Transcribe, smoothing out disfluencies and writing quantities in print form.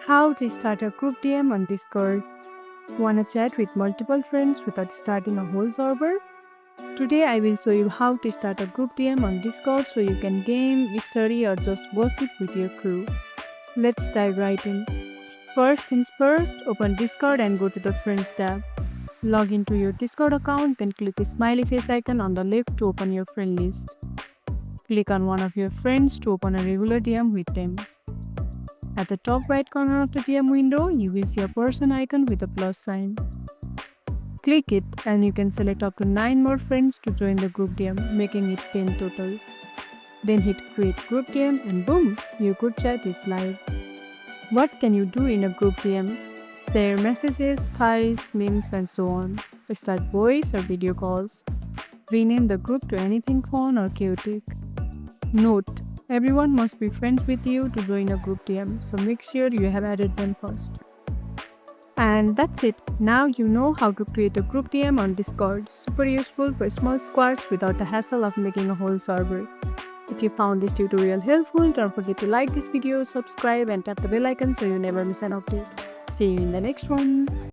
How to start a group DM on Discord. Wanna chat with multiple friends without starting a whole server? Today I will show you how to start a group DM on Discord so you can game, study or just gossip with your crew. Let's dive right in. First things first, open Discord and go to the Friends tab. Log into your Discord account, then click the smiley face icon on the left to open your friend list. Click on one of your friends to open a regular DM with them. At the top right corner of the DM window, you will see a person icon with a plus sign. Click it and you can select up to 9 more friends to join the group DM, making it 10 total. Then hit create group DM and boom, your group chat is live. What can you do in a group DM? Share messages, files, memes and so on. Start voice or video calls. Rename the group to anything fun or chaotic. Note: everyone must be friends with you to join a group DM, so make sure you have added them first. And that's it. Now you know how to create a group DM on Discord. Super useful for small squads without the hassle of making a whole server. If you found this tutorial helpful, don't forget to like this video, subscribe and tap the bell icon so you never miss an update. See you in the next one.